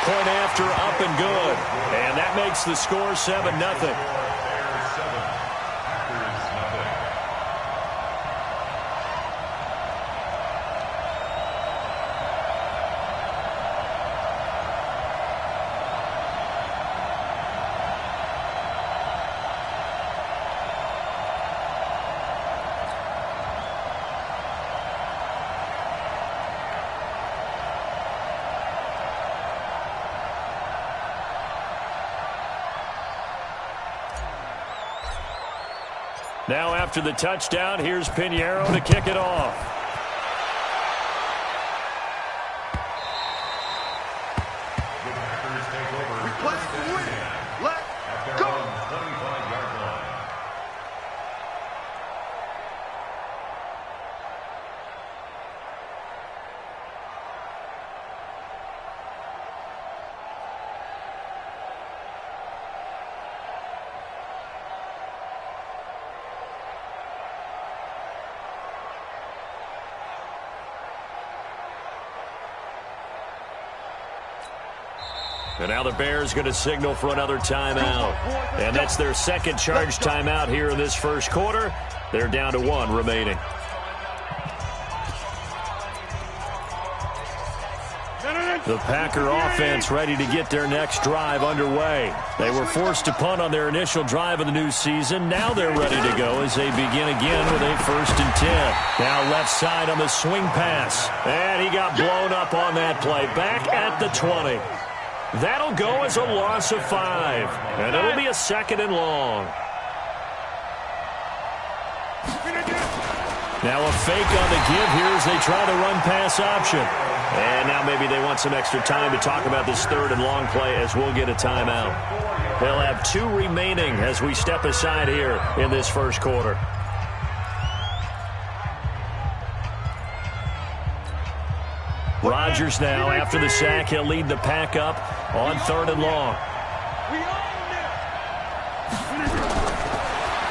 point after up and good. And that makes the score 7-0. Now after the touchdown, here's Pinheiro to kick it off. Request to win. Let's go. And now the Bears going to signal for another timeout. And that's their second charge timeout here in this first quarter. They're down to 1 remaining. The Packer offense ready to get their next drive underway. They were forced to punt on their initial drive of the new season. Now they're ready to go as they begin again with a 1st and 10. Now left side on the swing pass. And he got blown up on that play. Back at the 20. That'll go as a loss of 5. And it'll be a 2nd and long. Now a fake on the give here as they try the run-pass option. And now maybe they want some extra time to talk about this 3rd and long play as we'll get a timeout. They'll have 2 remaining as we step aside here in this first quarter. Rodgers now, after the sack, he'll lead the pack up on 3rd and long.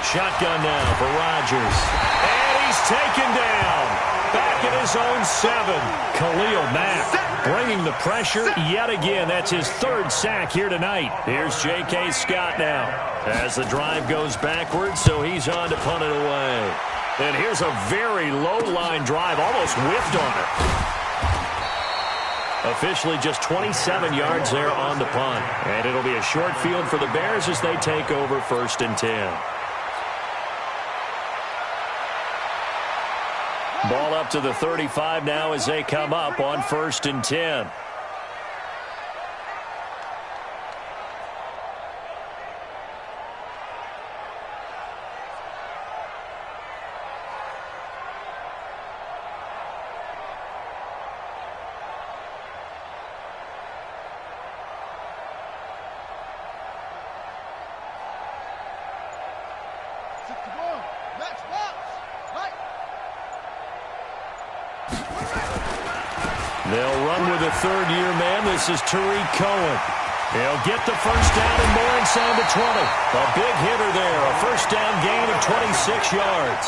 Shotgun now for Rodgers. And he's taken down. Back at his own 7. Khalil Mack bringing the pressure yet again. That's his 3rd sack here tonight. Here's J.K. Scott now as the drive goes backwards, so he's on to punt it away. And here's a very low-line drive, almost whiffed on it. Officially just 27 yards there on the punt. And it'll be a short field for the Bears as they take over 1st and 10. Ball up to the 35 now as they come up on 1st and 10. They'll run with a 3rd-year man. This is Tariq Cohen. He'll get the 1st down and more inside the 20. A big hitter there. A 1st down gain of 26 yards.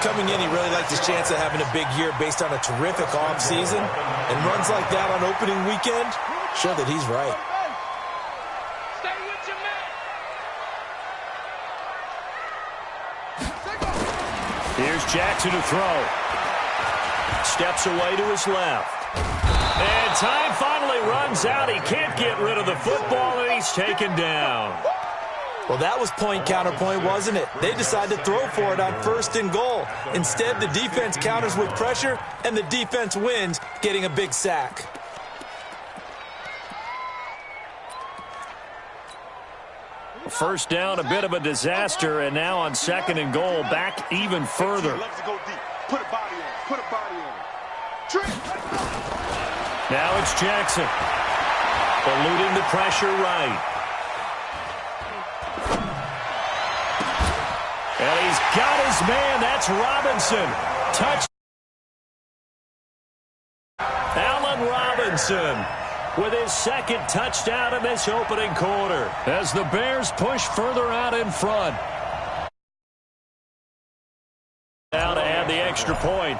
Coming in, he really liked his chance of having a big year based on a terrific offseason. And runs like that on opening weekend show that he's right. Here's Jackson to throw. Steps away to his left. And time finally runs out. He can't get rid of the football, and he's taken down. Well, that was point-counterpoint, wasn't it? They decided to throw for it on 1st and goal. Instead, the defense counters with pressure, and the defense wins, getting a big sack. First down, a bit of a disaster, and now on 2nd and goal, back even further. Put a body on it. Put a body on it. Now it's Jackson. Eluding the pressure right. And he's got his man. That's Robinson. Touch. Allen Robinson with his 2nd touchdown in this opening quarter as the Bears push further out in front. Now to add the extra point.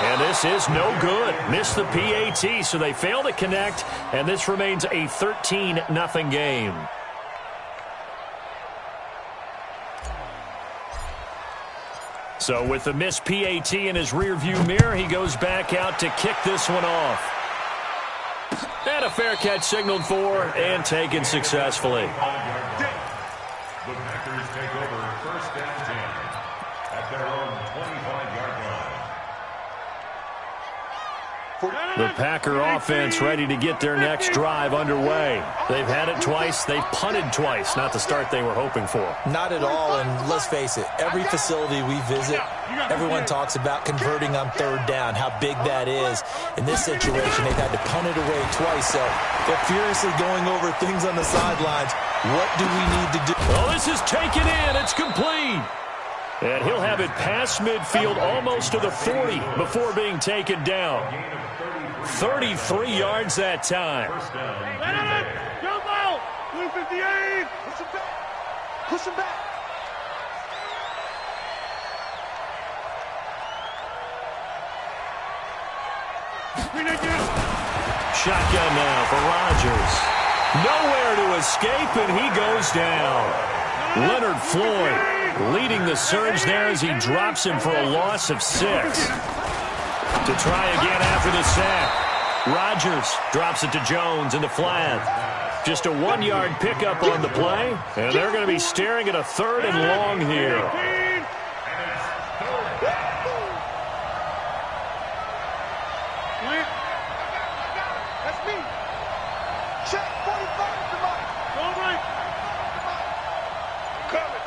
And this is no good. Missed the PAT, so they fail to connect, and this remains a 13-0 game. So with the missed PAT in his rearview mirror, he goes back out to kick this one off. And a fair catch signaled for and taken successfully. The Packers take over first and 10 at their own 25-yard line. The Packer offense ready to get their next drive underway. They've had it twice. They've punted twice. Not the start they were hoping for. Not at all, and let's face it, every facility we visit, everyone talks about converting on third down, how big that is. In this situation, they've had to punt it away twice, so they're furiously going over things on the sidelines. What do we need to do? Oh, this is taken in. It's complete. And he'll have it past midfield almost to the 40 before being taken down. 33 yards that time. Jump out! 258! Push him back! Push him back! Shotgun now for Rodgers. Nowhere to escape, and he goes down. Leonard Floyd leading the surge there as he drops him for a loss of 6. To try again after the sack. Rodgers drops it to Jones in the flat. Just a 1-yard pickup on the play, and they're going to be staring at a 3rd and long here. That's me! Check 45 to mine! All right! Coming!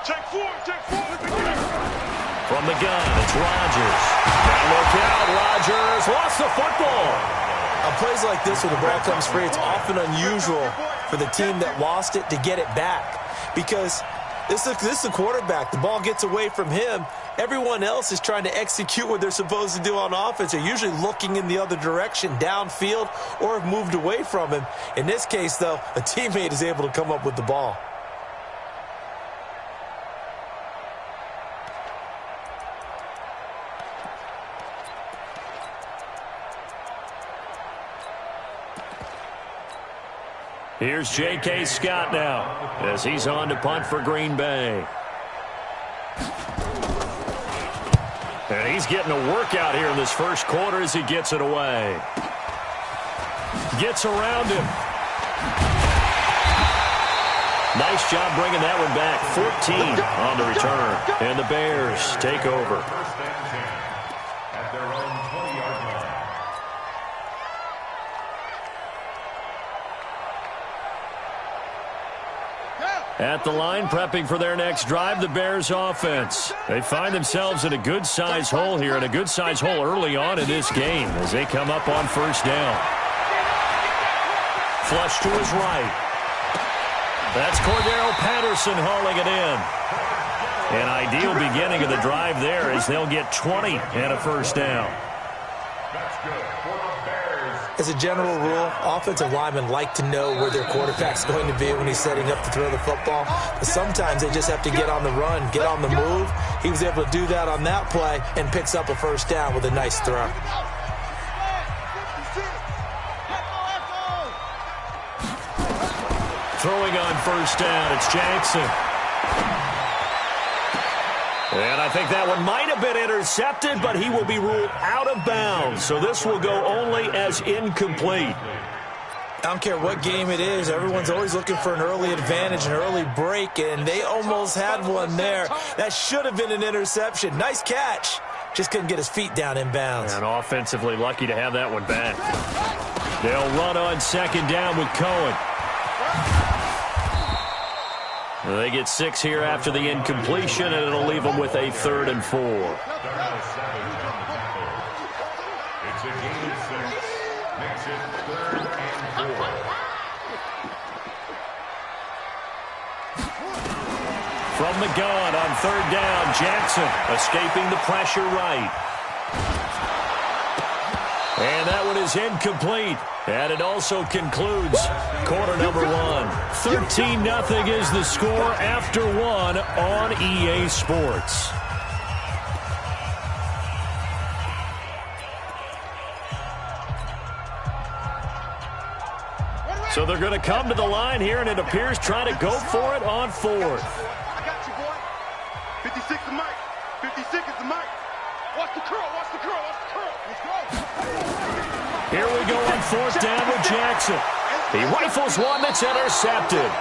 Check 4! Check 4! From the gun, it's Rodgers. Now look out, Rodgers lost the football. On plays like this where the ball comes free, it's often unusual for the team that lost it to get it back. Because this is the quarterback. The ball gets away from him. Everyone else is trying to execute what they're supposed to do on offense. They're usually looking in the other direction, downfield, or have moved away from him. In this case, though, a teammate is able to come up with the ball. Here's J.K. Scott now as he's on to punt for Green Bay. And he's getting a workout here in this first quarter as he gets it away. Gets around him. Nice job bringing that one back. 14 on the return. And the Bears take over. First and 10 at their own 20-yard line. At the line, prepping for their next drive, the Bears offense. They find themselves in a good-sized hole here, and a good-sized hole early on in this game as they come up on first down. Flush to his right. That's Cordero Patterson hauling it in. An ideal beginning of the drive there as they'll get 20 and a first down. That's good for the Bears. As a general rule, offensive linemen like to know where their quarterback's going to be when he's setting up to throw the football. But sometimes they just have to get on the run, get on the move. He was able to do that on that play and picks up a first down with a nice throw. Throwing on first down, it's Jackson. And I think that one might have been intercepted, but he will be ruled out of bounds. So this will go only as incomplete. I don't care what game it is. Everyone's always looking for an early advantage, an early break, and they almost had one there. That should have been an interception. Nice catch. Just couldn't get his feet down in bounds. And offensively lucky to have that one back. They'll run on second down with Cohen. They get 6 here after the incompletion, and it'll leave them with a 3rd and 4. It's a gain of 6. Makes it 3rd and 4. From the gun on 3rd down, Jackson escaping the pressure right. And that one is incomplete. And it also concludes quarter number 1. 13-0 is the score after 1 on EA Sports. So they're going to come to the line here, and it appears trying to go for it on fourth. I got you, boy. 56 the mic. 56 is the mic. Watch the curl, watch the curl, watch the curl. Let's go. Here we go on fourth down with Jackson. He rifles one that's intercepted.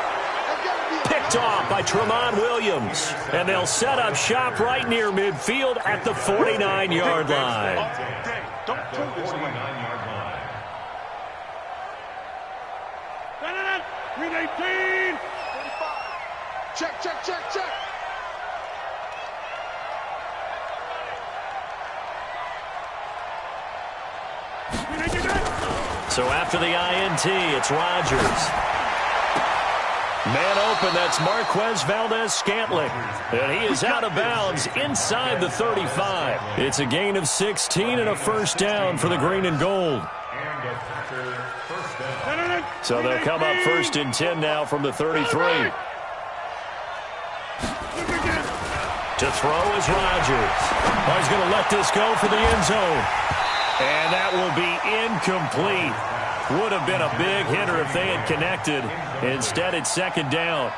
Picked off by Tremont Williams. And they'll set up shop right near midfield at the 49-yard line. Don't throw this way. 318. 45. Check, check, check, check. So after the INT, it's Rodgers. Man open, that's Marquez Valdez-Scantling. And he is out of bounds inside the 35. It's a gain of 16 and a first down for the green and gold. So they'll come up first and 10 now from the 33. To throw is Rodgers. Oh, he's going to let this go for the end zone. And that will be incomplete. Would have been a big hitter if they had connected. Instead, it's second down.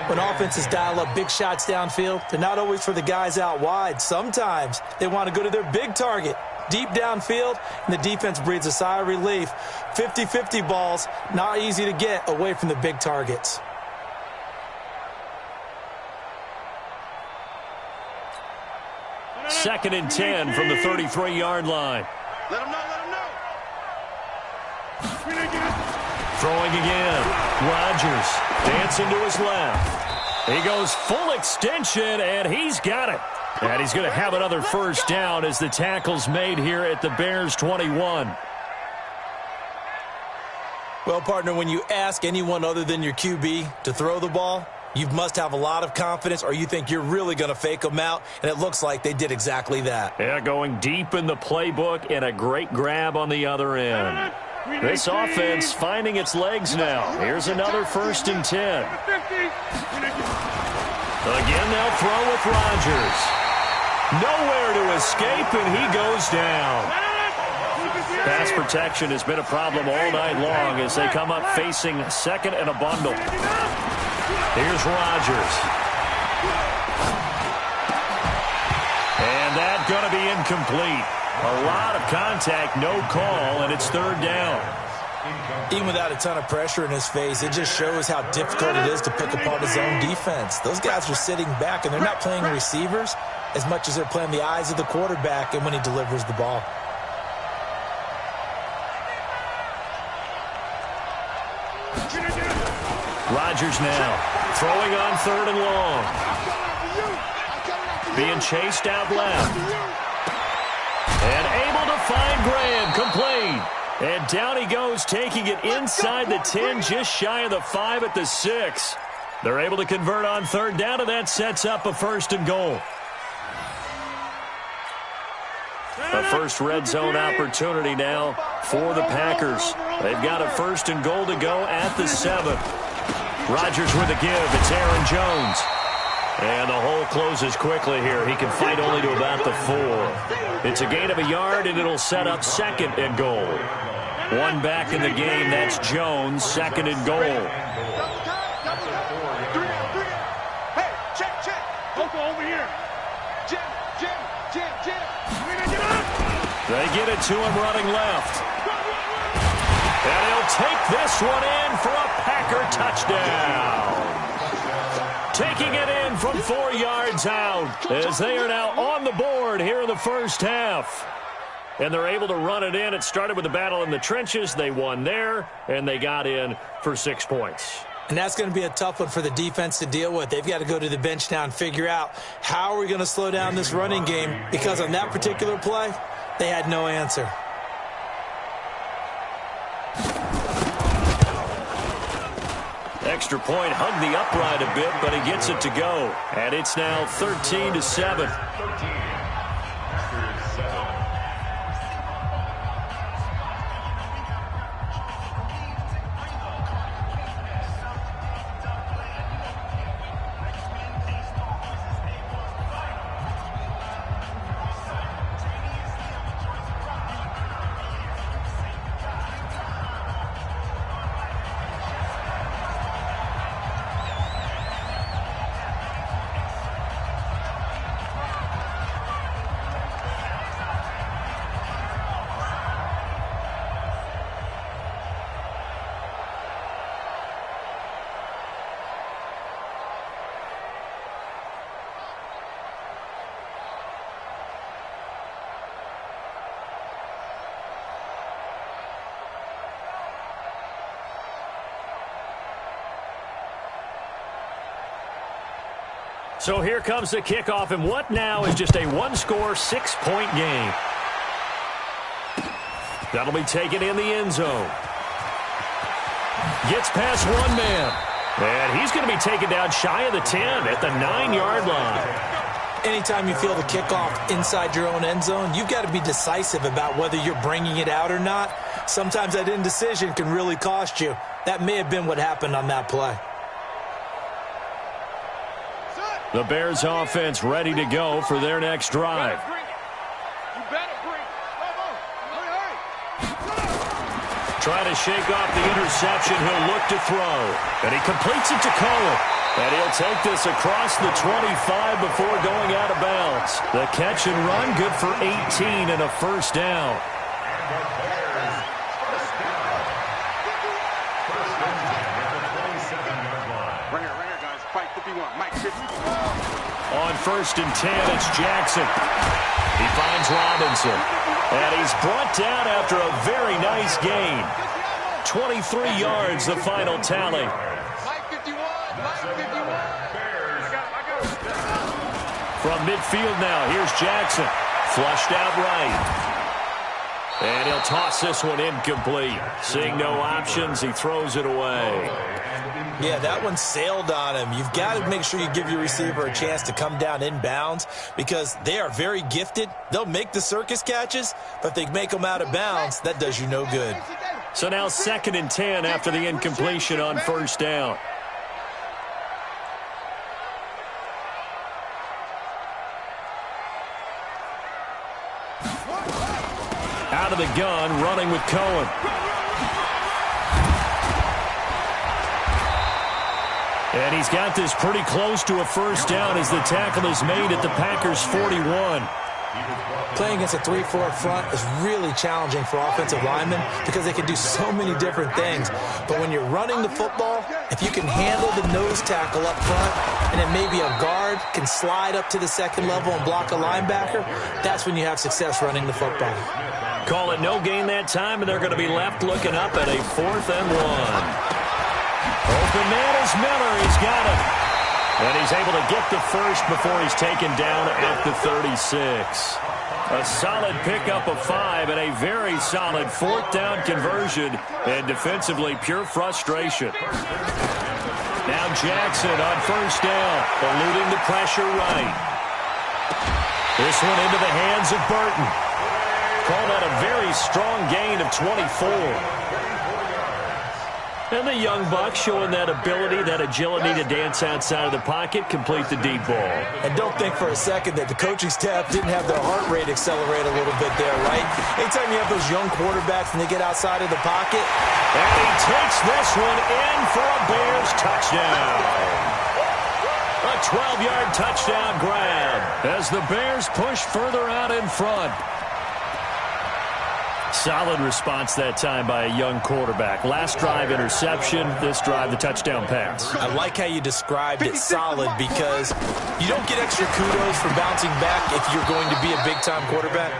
When offenses dial up big shots downfield, they're not always for the guys out wide. Sometimes they want to go to their big target, deep downfield, and the defense breathes a sigh of relief. 50-50 balls, not easy to get away from the big targets. Second and 10 from the 33-yard line. Let him know, let him know. Throwing again. Rodgers dancing to his left. He goes full extension, and he's got it. And he's going to have another first down as the tackle's made here at the Bears' 21. Well, partner, when you ask anyone other than your QB to throw the ball, you must have a lot of confidence, or you think you're really going to fake them out, and it looks like they did exactly that. Yeah, going deep in the playbook and a great grab on the other end. This offense finding its legs now. Here's another first and 10. Again, they'll throw with Rodgers. Nowhere to escape, and he goes down. Pass protection has been a problem all night long as they come up facing second and a bundle. Here's Rodgers. And that's going to be incomplete. A lot of contact, no call, and it's third down. Even without a ton of pressure in his face, it just shows how difficult it is to pick apart his own defense. Those guys are sitting back, and they're not playing receivers as much as they're playing the eyes of the quarterback and when he delivers the ball. Rodgers now throwing on third and long. Being chased out left. And able to find Graham, complete. And down he goes, taking it inside the 10, just shy of the 5 at the 6. They're able to convert on third down, and that sets up a first and goal. A first red zone opportunity now for the Packers. They've got a first and goal to go at the 7. Rodgers with a give. It's Aaron Jones. And the hole closes quickly here. He can fight only to about the 4. It's a gain of a yard, and it'll set up second and goal. One back in the game. That's Jones, second and goal. Hey, check, check. Local over here. Jim. They get it to him running left. And he'll take this one in for a Packer touchdown. Taking it in from 4 yards out as they are now on the board here in the first half. And they're able to run it in. It started with a battle in the trenches. They won there, and they got in for 6 points. And that's going to be a tough one for the defense to deal with. They've got to go to the bench now and figure out how are we going to slow down this running game, because on that particular play, they had no answer. Extra point hugged the upright a bit, but he gets it to go. And it's now 13-7. So here comes the kickoff, and what now is just a one-score, 6-point game. That'll be taken in the end zone. Gets past one man. And he's going to be taken down shy of the 10 at the 9-yard line. Anytime you feel the kickoff inside your own end zone, you've got to be decisive about whether you're bringing it out or not. Sometimes that indecision can really cost you. That may have been what happened on that play. The Bears offense ready to go for their next drive. Trying to shake off the interception. He'll look to throw. And he completes it to Cohen. And he'll take this across the 25 before going out of bounds. The catch and run, good for 18 and a first down. On 1st and 10, it's Jackson. He finds Robinson. And he's brought down after a very nice gain. 23 yards, the final tally. From midfield now, here's Jackson. Flushed out right. And he'll toss this one incomplete. Seeing no options, he throws it away. Yeah, that one sailed on him. You've got to make sure you give your receiver a chance to come down inbounds because they are very gifted. They'll make the circus catches, but if they make them out of bounds, that does you no good. So now 2nd and 10 after the incompletion on 1st down. Out of the gun, running with Cohen. And he's got this pretty close to a first down as the tackle is made at the Packers' 41. Playing against a 3-4 front is really challenging for offensive linemen because they can do so many different things. But when you're running the football, if you can handle the nose tackle up front and then maybe a guard can slide up to the 2nd level and block a linebacker, that's when you have success running the football. Call it no gain that time, and they're going to be left looking up at a 4th and 1. Open man is Miller. He's got him. And he's able to get the first before he's taken down at the 36. A solid pickup of 5 and a very solid 4th down conversion. And defensively, pure frustration. Now Jackson on 1st down, eluding the pressure right. This one into the hands of Burton. Called out a very strong gain of 24. And the young buck showing that ability, that agility to dance outside of the pocket, complete the deep ball. And don't think for a second that the coaching staff didn't have their heart rate accelerate a little bit there, right? Anytime you have those young quarterbacks and they get outside of the pocket. And he takes this one in for a Bears touchdown. A 12-yard touchdown grab as the Bears push further out in front. Solid response that time by a young quarterback. Last drive, interception. This drive, the touchdown pass. I like how you described it solid because you don't get extra kudos for bouncing back if you're going to be a big-time quarterback.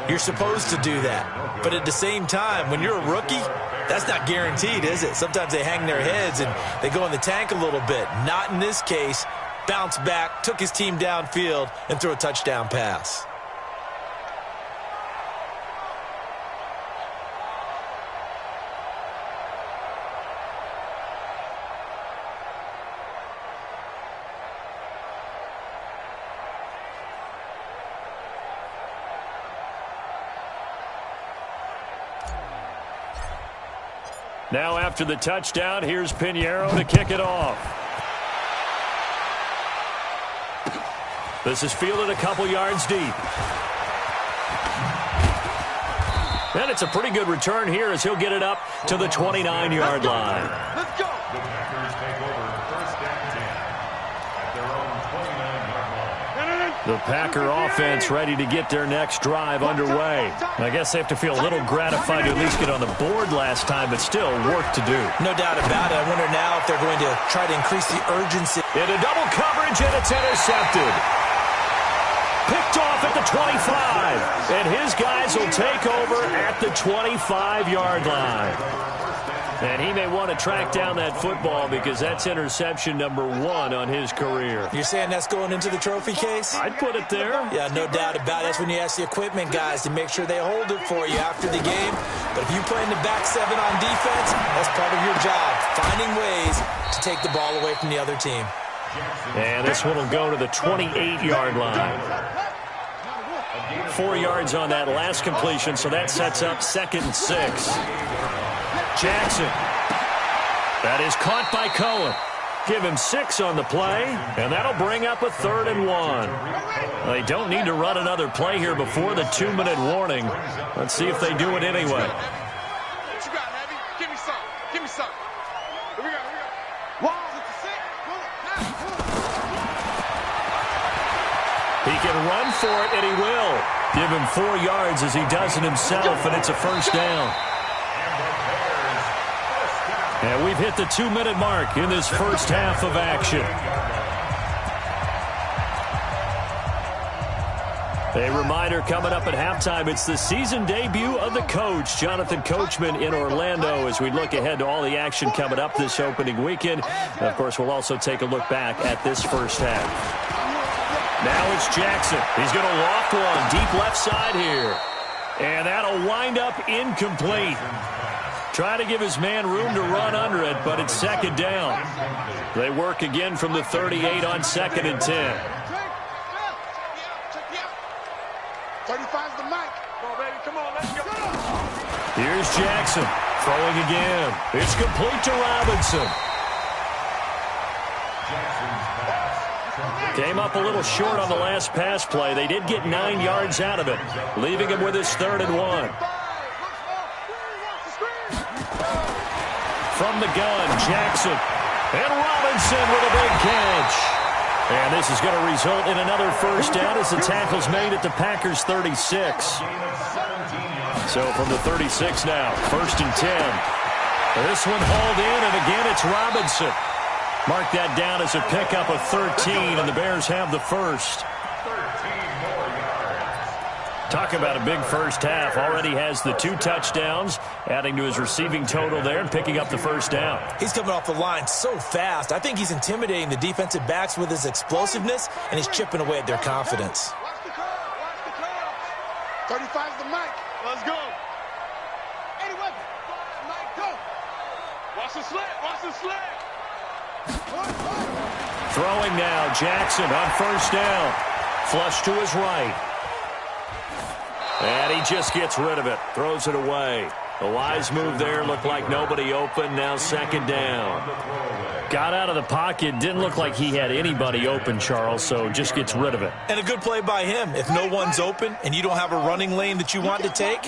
You're supposed to do that. But at the same time, when you're a rookie, that's not guaranteed, is it? Sometimes they hang their heads and they go in the tank a little bit. Not in this case. Bounced back, took his team downfield, and threw a touchdown pass. Now after the touchdown, here's Pinheiro to kick it off. This is fielded a couple yards deep. And it's a pretty good return here as he'll get it up to the 29-yard line. Let's go. The Packers take over 1st and 10 at their own 29-yard line. The Packer offense ready to get their next drive underway. I guess they have to feel a little gratified to at least get on the board last time, but still work to do. No doubt about it. I wonder now if they're going to try to increase the urgency. Into double coverage, and it's intercepted. Picked off at the 25. And his guys will take over at the 25-yard line. And he may want to track down that football because that's interception number 1 on his career. You're saying that's going into the trophy case? I'd put it there. Yeah, no doubt about it. That's when you ask the equipment guys to make sure they hold it for you after the game. But if you play in the back 7 on defense, that's part of your job, finding ways to take the ball away from the other team. And this one will go to the 28-yard line. 4 yards on that last completion, so that sets up 2nd and 6. Jackson. That is caught by Cohen. Give him 6 on the play, and that'll bring up a 3rd and 1. They don't need to run another play here before the 2-minute warning. Let's see if they do it anyway. What you got, Heavy? Give me some. Give me some. Here we go. He can run for it, and he will. Give him 4 yards as he does it himself, and it's a 1st down. And we've hit the 2-minute mark in this first half of action. A reminder coming up at halftime, it's the season debut of the coach, Jonathan Coachman, in Orlando, as we look ahead to all the action coming up this opening weekend. And of course, we'll also take a look back at this first half. Now it's Jackson. He's going to loft one deep left side here. And that'll wind up incomplete. Trying to give his man room to run under it, but it's 2nd down. They work again from the 38 on 2nd and 10. 35's the mic. Come on, baby. Come on, let's go. Here's Jackson throwing again. It's complete to Robinson. Came up a little short on the last pass play. They did get 9 yards out of it, leaving him with his 3rd and 1. From the gun, Jackson. And Robinson with a big catch. And this is going to result in another 1st down as the tackle's made at the Packers' 36. So from the 36 now, 1st and 10. This one hauled in, and again it's Robinson. Mark that down as a pickup of 13, and the Bears have the 1st. Talk about a big first half. Already has the 2 touchdowns, adding to his receiving total there and picking up the 1st down. He's coming off the line so fast. I think he's intimidating the defensive backs with his explosiveness, and he's chipping away at their confidence. Watch the curl. 35's the mic. Let's go. 80 weapon. Mike, go. Watch the slant. Watch the slant. Throwing now, Jackson on 1st down. Flush to his right. And he just gets rid of it. Throws it away. A wise move there. Looked like nobody open. Now 2nd down. Got out of the pocket. Didn't look like he had anybody open, Charles, so just gets rid of it. And a good play by him. If no one's open and you don't have a running lane that you want to take,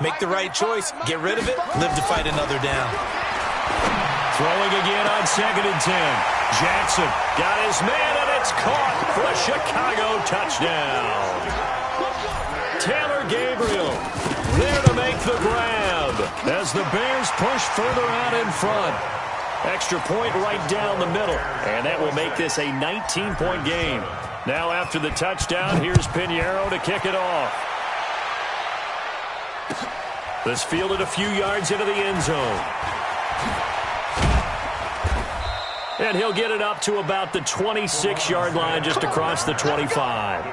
make the right choice. Get rid of it. Live to fight another down. Throwing again on 2nd and 10. Jackson got his man, and it's caught for a Chicago touchdown. Taylor Gabriel there to make the grab as the Bears push further out in front. Extra point right down the middle, and that will make this a 19-point game. Now after the touchdown, here's Pinheiro to kick it off. This fielded a few yards into the end zone. And he'll get it up to about the 26-yard line, just across the 25.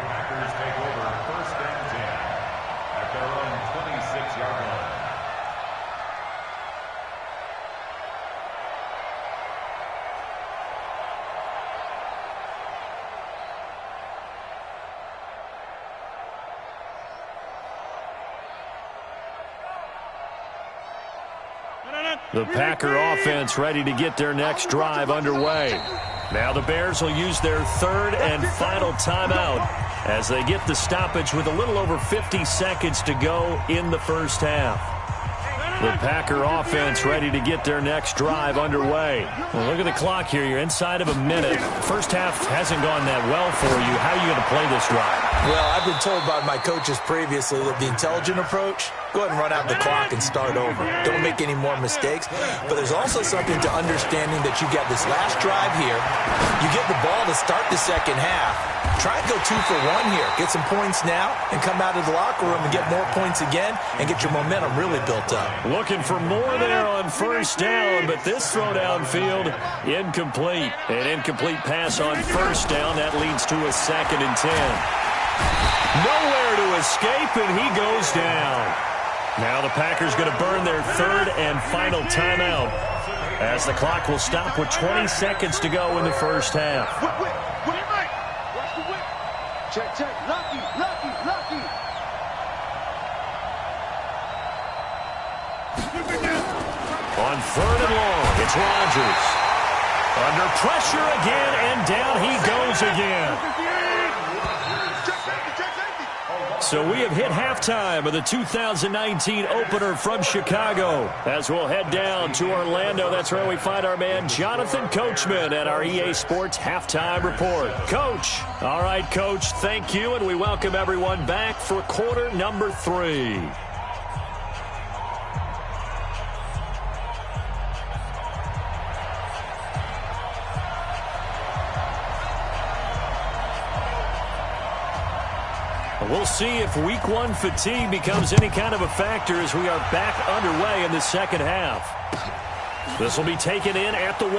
The Packer offense ready to get their next drive underway. Now the Bears will use their 3rd and final timeout as they get the stoppage with a little over 50 seconds to go in the first half. The Packer offense ready to get their next drive underway. Well, look at the clock here. You're inside of a minute. First half hasn't gone that well for you. How are you going to play this drive? Well, I've been told by my coaches previously that the intelligent approach, go ahead and run out the clock and start over. Don't make any more mistakes. But there's also something to understanding that you got this last drive here. You get the ball to start the second half. Try and go 2 for 1 here. Get some points now and come out of the locker room and get more points again and get your momentum really built up. Looking for more there on first down, but this throw downfield, incomplete. An incomplete pass on first down. That leads to a 2nd and 10. Nowhere to escape, and he goes down. Now the Packers going to burn their 3rd and final timeout as the clock will stop with 20 seconds to go in the first half. Check, check. Lucky. On 3rd and long, it's Rodgers. Under pressure again, and down he goes again. So we have hit halftime of the 2019 opener from Chicago. As we'll head down to Orlando, that's where we find our man Jonathan Coachman at our EA Sports Halftime Report. Coach. All right, Coach, thank you, and we welcome everyone back for quarter number 3. We'll see if week 1 fatigue becomes any kind of a factor as we are back underway in the second half. This will be taken in at the 1.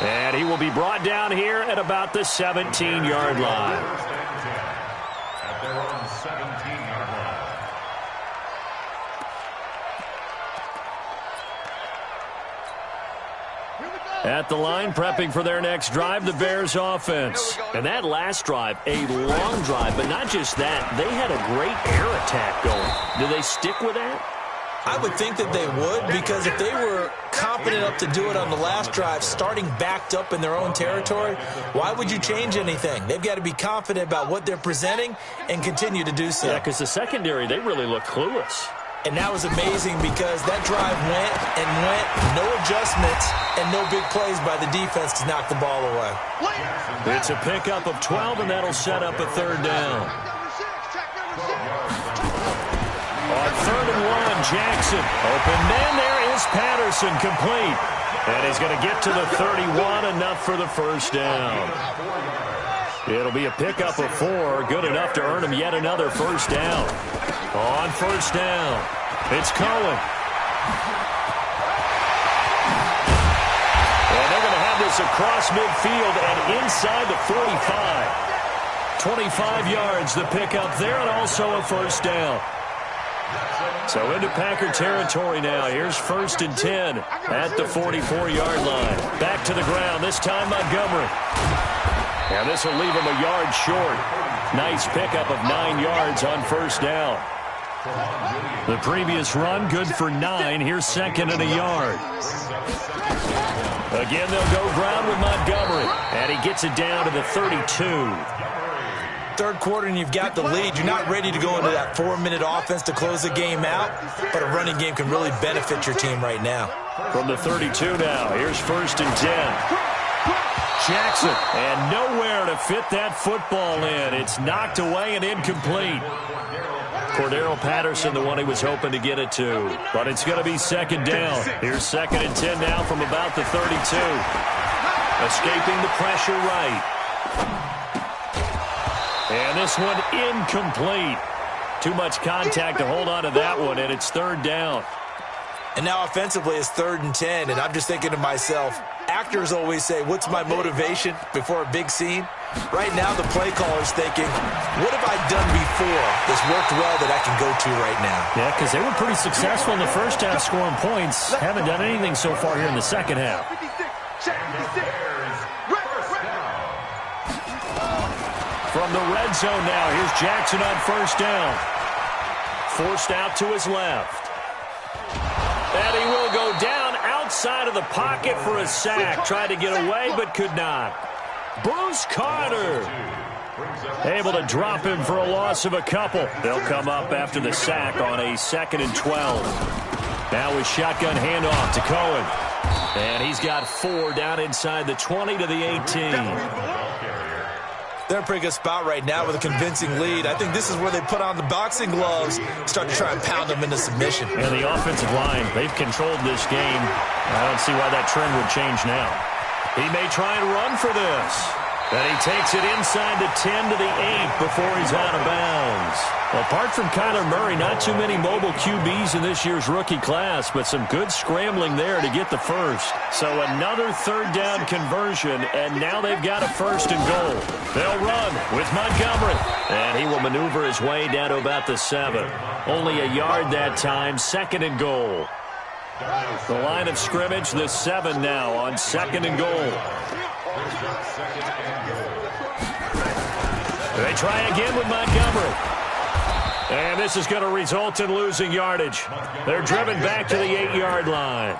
And he will be brought down here at about the 17-yard line. At their own 17-yard line. At the line, prepping for their next drive, the Bears offense. And that last drive, a long drive, but not just that. They had a great air attack going. Do they stick with that? I would think that they would, because if they were confident enough to do it on the last drive, starting backed up in their own territory, why would you change anything? They've got to be confident about what they're presenting and continue to do so. Yeah, because the secondary, they really look clueless. And that was amazing because that drive went and went, no adjustments, and no big plays by the defense to knock the ball away. It's a pickup of 12, and that'll set up a 3rd down. On 3rd and 1, Jackson. Open man, there is Patterson, complete. And he's going to get to the 31, enough for the first down. It'll be a pickup of 4, good enough to earn him yet another first down. On first down, it's Cohen. And they're going to have this across midfield and inside the 45. 25 yards, the pickup there, and also a first down. So into Packer territory now. Here's 1st and 10 at the 44-yard line. Back to the ground, this time Montgomery. And this will leave him a yard short. Nice pickup of 9 yards on first down. The previous run, good for 9. Here's 2nd and a yard. Again, they'll go ground with Montgomery. And he gets it down to the 32. 3rd quarter and you've got the lead. You're not ready to go into that 4-minute offense to close the game out, but a running game can really benefit your team right now. From the 32 now, here's 1st and 10. Jackson, and nowhere to fit that football in. It's knocked away and incomplete. Cordero Patterson, the one he was hoping to get it to. But it's going to be 2nd down. Here's 2nd and 10 now from about the 32. Escaping the pressure right. And this one incomplete. Too much contact to hold on to that one, and it's 3rd down. And now offensively it's 3rd and 10, and I'm just thinking to myself, actors always say, what's my motivation before a big scene? Right now the play caller's thinking, what have I done before that's worked well that I can go to right now? Yeah, because they were pretty successful in the first half scoring points. Haven't done anything so far here in the second half. From the red zone now, here's Jackson on first down. Forced out to his left. And he will go down outside of the pocket for a sack. Tried to get away, but could not. Bruce Carter able to drop him for a loss of a couple. They'll come up after the sack on a 2nd and 12. Now with shotgun handoff to Cohen. And he's got 4 down inside the 20 to the 18. They're in a pretty good spot right now with a convincing lead. I think this is where they put on the boxing gloves, start to try and pound them into submission. And the offensive line, they've controlled this game. I don't see why that trend would change now. He may try and run for this. And he takes it inside the 10 to the 8 before he's out of bounds. Apart from Kyler Murray, not too many mobile QBs in this year's rookie class, but some good scrambling there to get the first. So another third down conversion, and now they've got a first and goal. They'll run with Montgomery, and he will maneuver his way down to about the 7. Only a yard that time, second and goal. The line of scrimmage, the 7 now on second and goal. They try again with Montgomery. And this is going to result in losing yardage. They're driven back to the 8-yard line.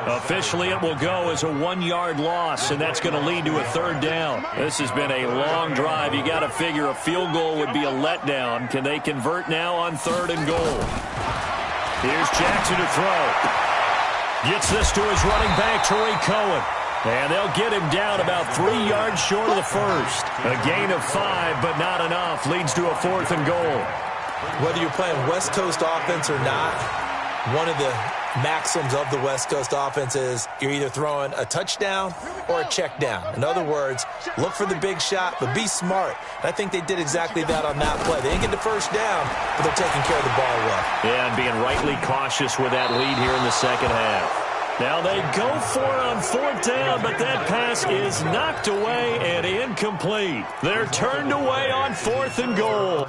Officially, it will go as a 1-yard loss, and that's going to lead to a third down. This has been a long drive. You got to figure a field goal would be a letdown. Can they convert now on third and goal? Here's Jackson to throw. Gets this to his running back, Tariq Cohen. And they'll get him down about 3 yards short of the first. A gain of 5, but not enough. Leads to a fourth and goal. Whether you're playing West Coast offense or not, one of the maxims of the West Coast offense is you're either throwing a touchdown or a check down. In other words, look for the big shot, but be smart. And I think they did exactly that on that play. They didn't get the first down, but they're taking care of the ball well. Yeah, and being rightly cautious with that lead here in the second half. Now they go for it on fourth down, but that pass is knocked away and incomplete. They're turned away on fourth and goal.